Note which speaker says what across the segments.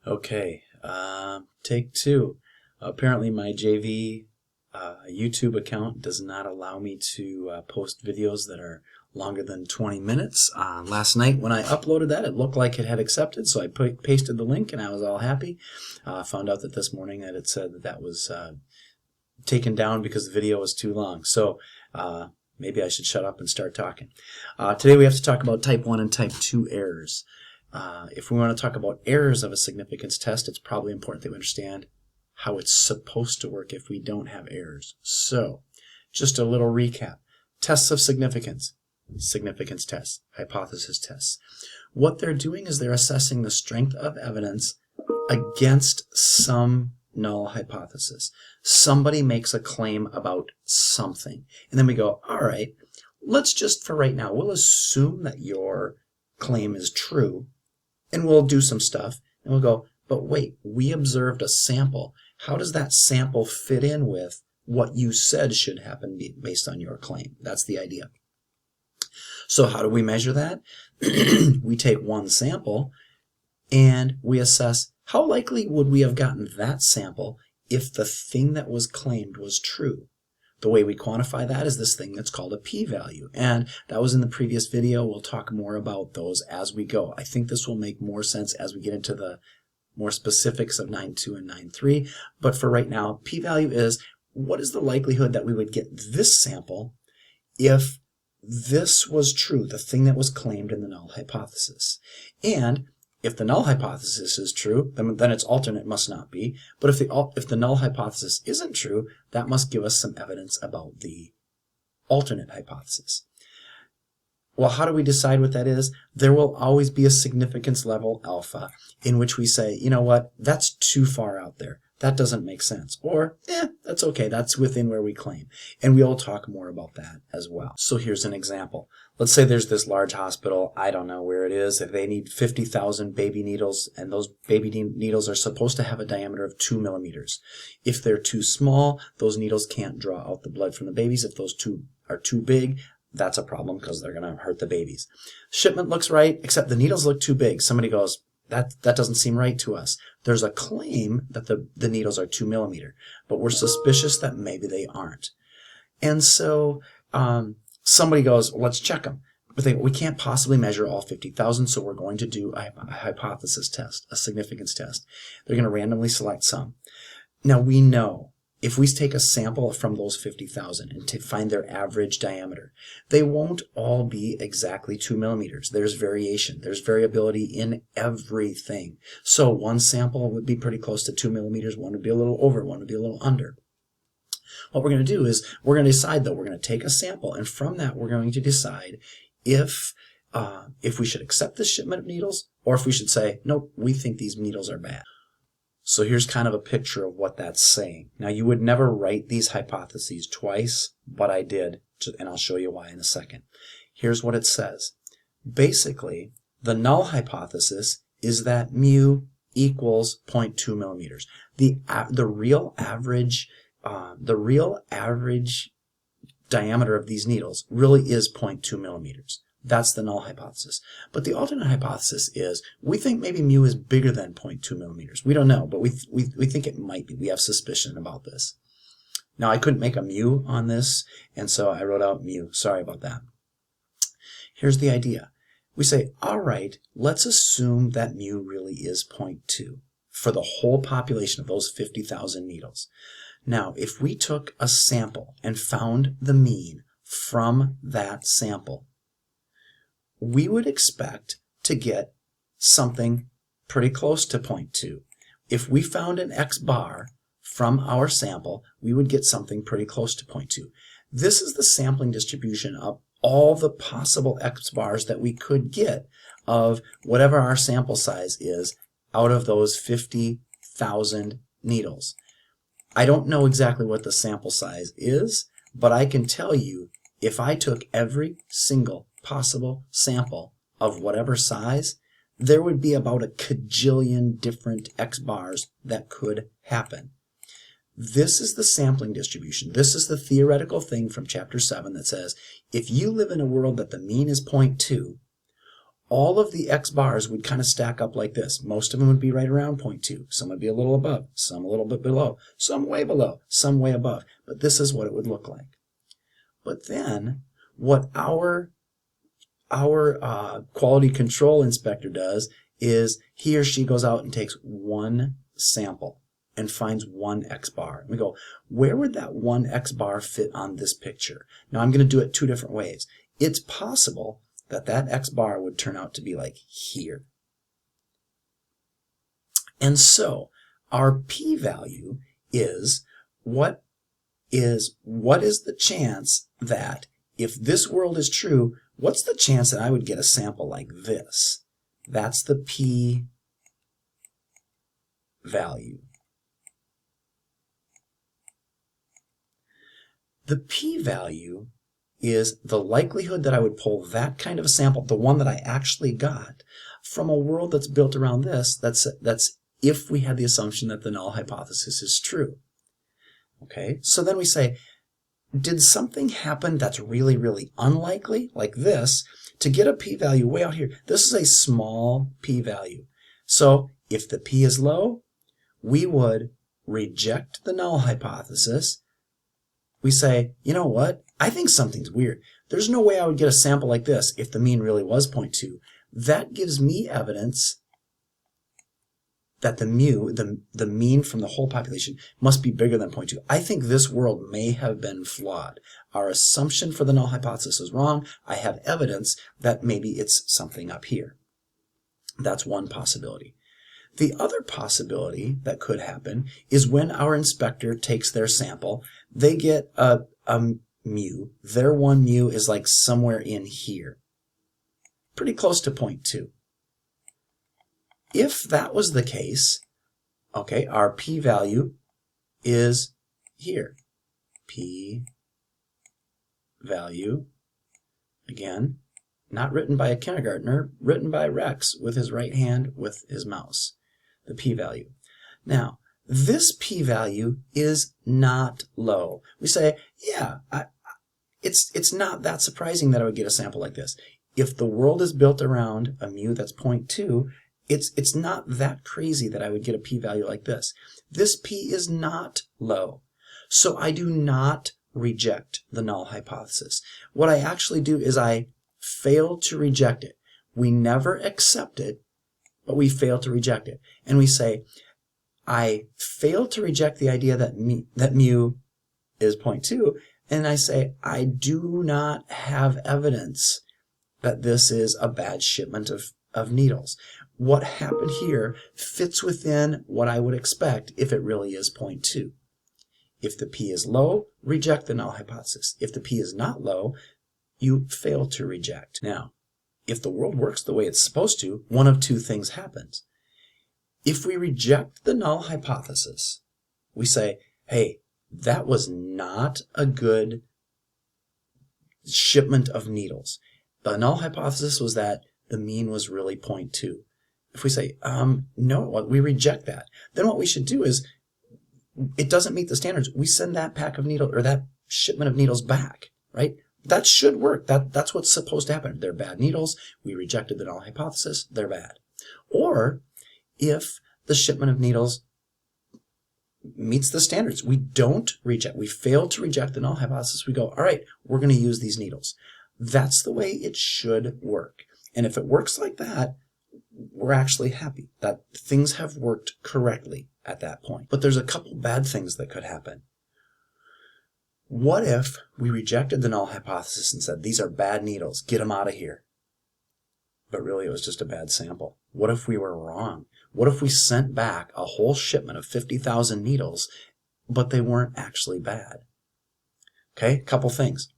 Speaker 1: Okay, take two. Apparently my JV YouTube account does not allow me to post videos that are longer than 20 minutes. Last night when I uploaded that, it looked like it had accepted, so I pasted the link and I was all happy. Found out that this morning that it said that that was taken down because the video was too long. So maybe I should shut up and start talking. Today we have to talk about type 1 and type 2 errors. If we want to talk about errors of a significance test, it's probably important that we understand how it's supposed to work if we don't have errors. So, just a little recap. Tests of significance, significance tests, hypothesis tests. What they're doing is they're assessing the strength of evidence against some null hypothesis. Somebody makes a claim about something, and then we go, all right, let's just, for right now, we'll assume that your claim is true, and we'll do some stuff, and we'll go, but wait, we observed a sample. How does that sample fit in with what you said should happen based on your claim? That's the idea. So how do we measure that? We take one sample, and we assess how likely would we have gotten that sample if the thing that was claimed was true. The way we quantify that is this thing that's called a p-value, and that was in the previous video. We'll talk more about those as we go. I think this will make more sense as we get into the more specifics of 9.2 and 9.3, but for right now, p-value is what is the likelihood that we would get this sample if this was true, the thing that was claimed in the null hypothesis. And if the null hypothesis is true, then its alternate must not be. But if the null hypothesis isn't true, that must give us some evidence about the alternate hypothesis. Well, how do we decide what that is? There will always be a significance level alpha in which we say, you know what, that's too far out there. That doesn't make sense. Or, that's okay, that's within where we claim. And we'll talk more about that as well. So here's an example. Let's say there's this large hospital, I don't know where it is, if they need 50,000 baby needles, and those baby needles are supposed to have a diameter of 2 millimeters. If they're too small, those needles can't draw out the blood from the babies. If those two are too big, that's a problem because they're going to hurt the babies. Shipment looks right, except the needles look too big. Somebody goes, that doesn't seem right to us. There's a claim that the needles are 2 millimeter, but we're suspicious that maybe they aren't. And so somebody goes, well, let's check them. But we can't possibly measure all 50,000, so we're going to do a hypothesis test, a significance test. They're going to randomly select some. Now we know if we take a sample from those 50,000 and to find their average diameter, they won't all be exactly 2 millimeters. There's variation. There's variability in everything. So one sample would be pretty close to 2 millimeters. One would be a little over. One would be a little under. What we're going to do is we're going to decide, though, we're going to take a sample, and from that we're going to decide if we should accept this shipment of needles or if we should say, nope, we think these needles are bad. So here's kind of a picture of what that's saying. Now, you would never write these hypotheses twice, but I did, and I'll show you why in a second. Here's what it says. Basically, the null hypothesis is that mu equals 0.2 millimeters. The real average diameter of these needles really is 0.2 millimeters. That's the null hypothesis. But the alternate hypothesis is we think maybe mu is bigger than 0.2 millimeters. We don't know, but we think it might be. We have suspicion about this. Now, I couldn't make a mu on this, and so I wrote out mu. Sorry about that. Here's the idea. We say, all right, let's assume that mu really is 0.2 for the whole population of those 50,000 needles. Now, if we took a sample and found the mean from that sample, we would expect to get something pretty close to 0.2. If we found an X bar from our sample, we would get something pretty close to 0.2. This is the sampling distribution of all the possible X bars that we could get of whatever our sample size is out of those 50,000 needles. I don't know exactly what the sample size is, but I can tell you if I took every single possible sample of whatever size, there would be about a cajillion different X bars that could happen. This is the sampling distribution. This is the theoretical thing from chapter 7 that says if you live in a world that the mean is 0.2, all of the X bars would kind of stack up like this. Most of them would be right around 0.2. Some would be a little above, some a little bit below, some way below, some way above. But this is what it would look like. But then what our quality control inspector does is he or she goes out and takes one sample and finds one X bar. We go, where would that one X bar fit on this picture? Now I'm going to do it two different ways. It's possible that that X bar would turn out to be like here. And so our p-value is what is the chance that if this world is true, what's the chance that I would get a sample like this? That's the p-value. The p-value is the likelihood that I would pull that kind of a sample, the one that I actually got, from a world that's built around this. That's if we had the assumption that the null hypothesis is true. Okay, so then we say, did something happen that's really, really unlikely, like this, to get a p-value way out here? This is a small p-value. So if the p is low, we would reject the null hypothesis. We say, you know what? I think something's weird. There's no way I would get a sample like this if the mean really was 0.2. That gives me evidence that the mean from the whole population, must be bigger than 0.2. I think this world may have been flawed. Our assumption for the null hypothesis is wrong. I have evidence that maybe it's something up here. That's one possibility. The other possibility that could happen is when our inspector takes their sample, they get a mu. Their one mu is like somewhere in here, pretty close to 0.2. If that was the case, okay, our p-value is here. P-value, again, not written by a kindergartner, written by Rex with his right hand with his mouse. The p-value. Now, this p-value is not low. We say, yeah, it's not that surprising that I would get a sample like this. If the world is built around a mu that's 0.2, it's not that crazy that I would get a p-value like this. This p is not low. So I do not reject the null hypothesis. What I actually do is I fail to reject it. We never accept it, but we fail to reject it. And we say, I fail to reject the idea that mu is 0.2, and I say, I do not have evidence that this is a bad shipment of needles. What happened here fits within what I would expect if it really is 0.2. If the p is low, reject the null hypothesis. If the p is not low, you fail to reject. Now, if the world works the way it's supposed to, one of two things happens. If we reject the null hypothesis, we say, hey, that was not a good shipment of needles. The null hypothesis was that the mean was really 0.2. If we say, no, we reject that, then what we should do is, it doesn't meet the standards. We send that pack of needles, or that shipment of needles back, right? That should work. That's what's supposed to happen. They're bad needles. We rejected the null hypothesis. They're bad. Or if the shipment of needles meets the standards, we don't reject. We fail to reject the null hypothesis. We go, all right, we're going to use these needles. That's the way it should work. And if it works like that, we're actually happy that things have worked correctly at that point. But there's a couple bad things that could happen. What if we rejected the null hypothesis and said, these are bad needles, get them out of here? But really it was just a bad sample. What if we were wrong? What if we sent back a whole shipment of 50,000 needles, but they weren't actually bad? Okay, couple things.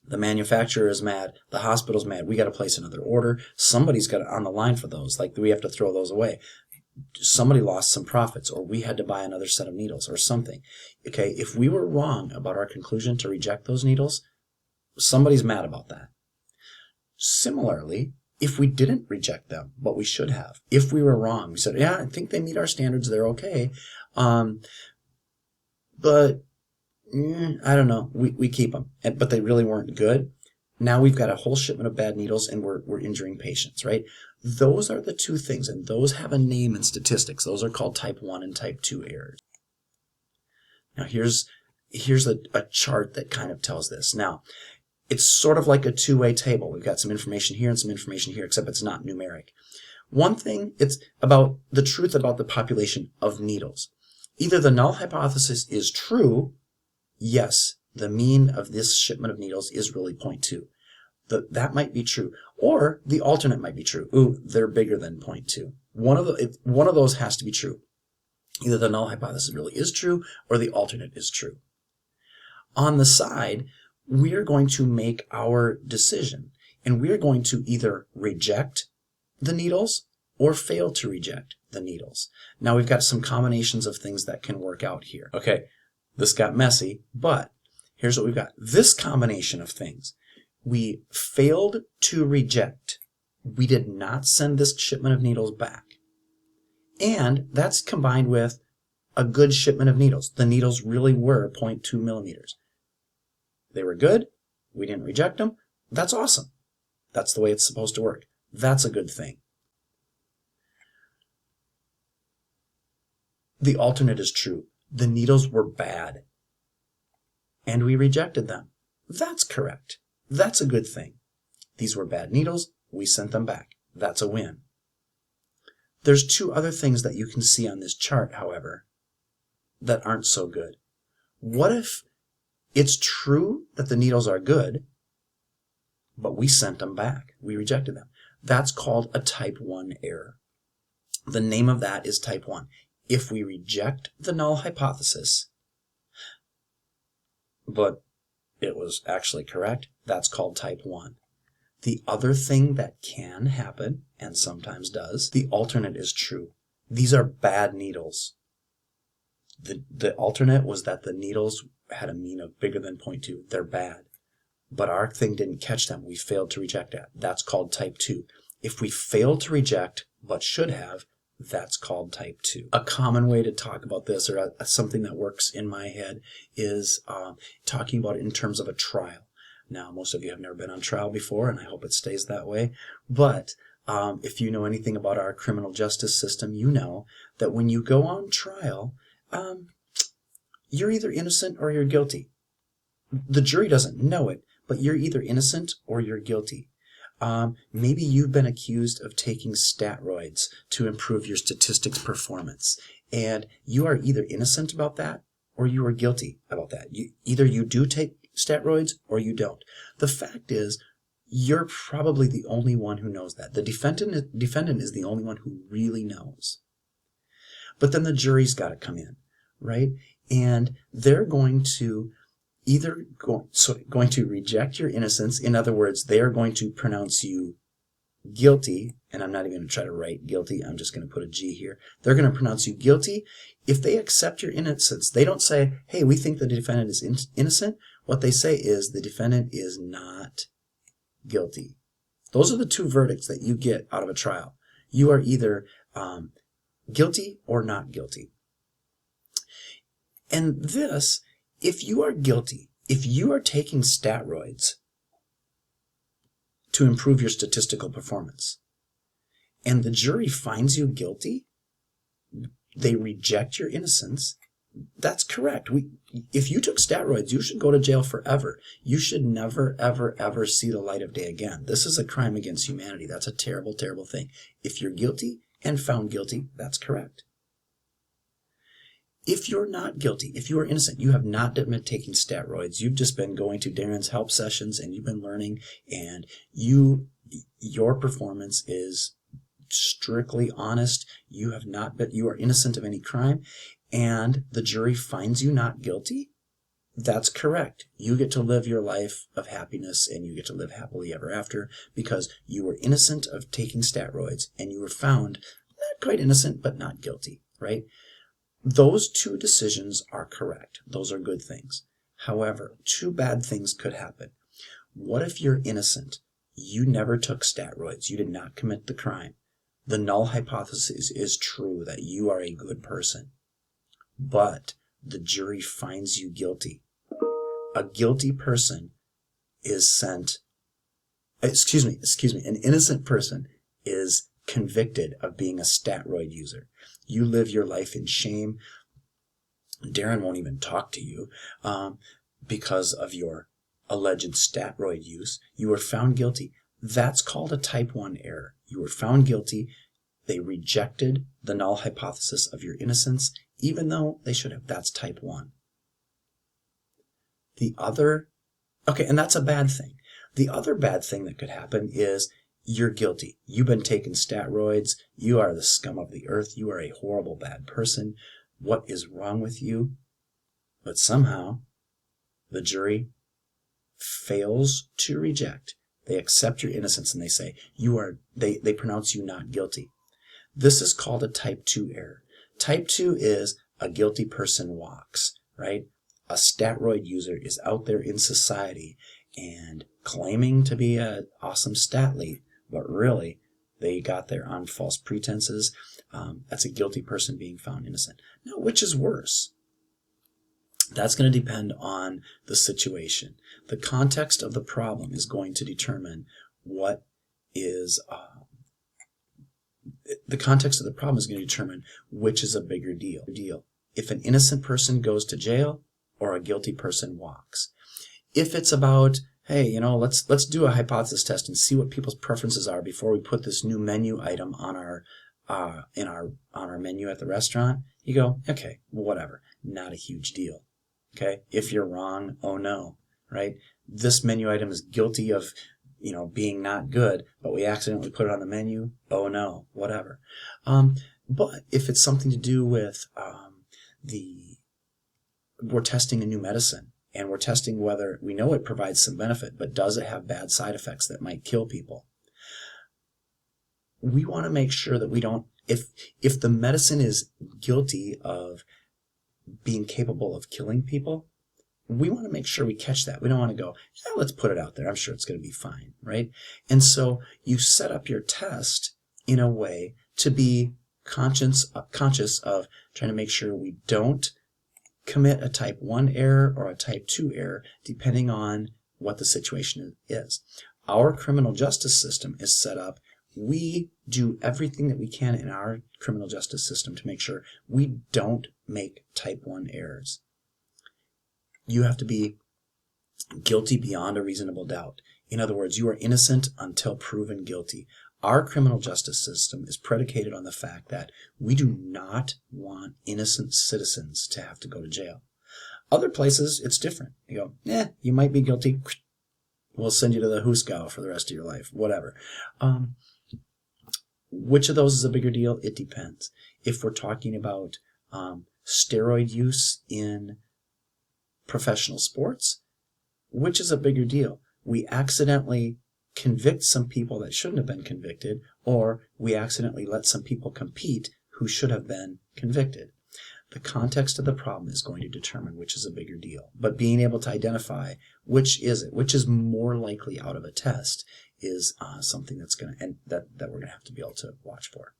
Speaker 1: The manufacturer is mad. The hospital's mad. We got to place another order. Somebody's got it on the line for those. Like, we have to throw those away. Somebody lost some profits, or we had to buy another set of needles or something. Okay, if we were wrong about our conclusion to reject those needles, somebody's mad about that. Similarly, if we didn't reject them, but we should have, if we were wrong, we said, yeah, I think they meet our standards, they're okay, but I don't know, we keep them, but they really weren't good, now we've got a whole shipment of bad needles and we're injuring patients, right? Those are the two things, and those have a name in statistics. Those are called type 1 and type 2 errors. Now here's a chart that kind of tells this. Now, it's sort of like a two-way table. We've got some information here and some information here, except it's not numeric. One thing, it's about the truth about the population of needles. Either the null hypothesis is true, yes, the mean of this shipment of needles is really 0.2. That might be true. Or the alternate might be true. Ooh, they're bigger than 0.2. One of those has to be true. Either the null hypothesis really is true or the alternate is true. On the side, we are going to make our decision, and we are going to either reject the needles or fail to reject the needles. Now we've got some combinations of things that can work out here. Okay, this got messy, but here's what we've got. This combination of things, we failed to reject. We did not send this shipment of needles back. And that's combined with a good shipment of needles. The needles really were 0.2 millimeters. They were good. We didn't reject them. That's awesome. That's the way it's supposed to work. That's a good thing. The alternate is true. The needles were bad. And we rejected them. That's correct. That's a good thing. These were bad needles. We sent them back. That's a win. There's two other things that you can see on this chart, however, that aren't so good. What if it's true that the needles are good, but we sent them back? We rejected them. That's called a type 1 error. The name of that is type 1. If we reject the null hypothesis, but it was actually correct, that's called type 1. The other thing that can happen, and sometimes does, the alternate is true. These are bad needles. The alternate was that the needles had a mean of bigger than 0.2. They're bad. But our thing didn't catch them. We failed to reject that. That's called type 2. If we fail to reject, but should have, that's called type 2. A common way to talk about this, or something that works in my head, is talking about it in terms of a trial. Now, most of you have never been on trial before, and I hope it stays that way. But if you know anything about our criminal justice system, you know that when you go on trial, you're either innocent or you're guilty. The jury doesn't know it, but you're either innocent or you're guilty. Maybe you've been accused of taking steroids to improve your statistics performance, and you are either innocent about that or you are guilty about that. Either you do take steroids or you don't. The fact is, you're probably the only one who knows that. The defendant is the only one who really knows. But then the jury's got to come in, right? And they're going to either going to reject your innocence. In other words, they are going to pronounce you guilty, and I'm not even going to try to write guilty, I'm just going to put a G here. They're going to pronounce you guilty. If they accept your innocence, they don't say, hey, we think the defendant is innocent. What they say is the defendant is not guilty. Those are the two verdicts that you get out of a trial. You are either guilty or not guilty. And this, if you are guilty, if you are taking steroids to improve your statistical performance, and the jury finds you guilty, they reject your innocence, that's correct. If you took steroids, you should go to jail forever. You should never, ever, ever see the light of day again. This is a crime against humanity. That's a terrible, terrible thing. If you're guilty and found guilty, that's correct. If you're not guilty, if you are innocent, you have not been taking steroids, you've just been going to Darren's help sessions and you've been learning, and your performance is strictly honest, you are innocent of any crime, and the jury finds you not guilty, that's correct. You get to live your life of happiness, and you get to live happily ever after, because you were innocent of taking steroids and you were found not quite innocent but not guilty, right? Those two decisions are correct. Those are good things. However, two bad things could happen. What if you're innocent? You never took steroids. You did not commit the crime. The null hypothesis is true that you are a good person. But the jury finds you guilty. A guilty person is sent excuse me, an innocent person is convicted of being a statroid user. You live your life in shame. Darren won't even talk to you because of your alleged statroid use. You were found guilty. That's called a type 1 error. You were found guilty. They rejected the null hypothesis of your innocence, even though they should have. That's type 1. And that's a bad thing. The other bad thing that could happen is you're guilty. You've been taking steroids. You are the scum of the earth. You are a horrible, bad person. What is wrong with you? But somehow the jury fails to reject. They accept your innocence and they say they pronounce you not guilty. This is called a type 2 error. Type 2 is a guilty person walks, right? A statroid user is out there in society and claiming to be an awesome statly, but really they got there on false pretenses. That's a guilty person being found innocent. Now, which is worse? That's going to depend on the situation. The context of the problem is going to determine what is the context of the problem is going to determine which is a bigger deal. If an innocent person goes to jail or a guilty person walks. If it's about, hey, let's do a hypothesis test and see what people's preferences are before we put this new menu item on our menu at the restaurant, you go, okay, whatever, not a huge deal. Okay, if you're wrong, oh no, right? This menu item is guilty of being not good, but we accidentally put it on the menu, oh no, whatever. But if it's something to do with we're testing a new medicine, and we're testing whether we know it provides some benefit, but does it have bad side effects that might kill people? We want to make sure that we don't, if the medicine is guilty of being capable of killing people, we want to make sure we catch that. We don't want to go, yeah, let's put it out there. I'm sure it's going to be fine, right? And so you set up your test in a way to be conscious of trying to make sure we don't commit a type 1 error or a type 2 error, depending on what the situation is. Our criminal justice system is set up. We do everything that we can in our criminal justice system to make sure we don't make type 1 errors. You have to be guilty beyond a reasonable doubt. In other words, you are innocent until proven guilty. Our criminal justice system is predicated on the fact that we do not want innocent citizens to have to go to jail. Other places, it's different. You go, you might be guilty. We'll send you to the Hooskow for the rest of your life, whatever. Which of those is a bigger deal? It depends. If we're talking about steroid use in professional sports, which is a bigger deal? We accidentally convict some people that shouldn't have been convicted, or we accidentally let some people compete who should have been convicted. The context of the problem is going to determine which is a bigger deal. But being able to identify which is more likely out of a test is something that's going to, and that we're going to have to be able to watch for.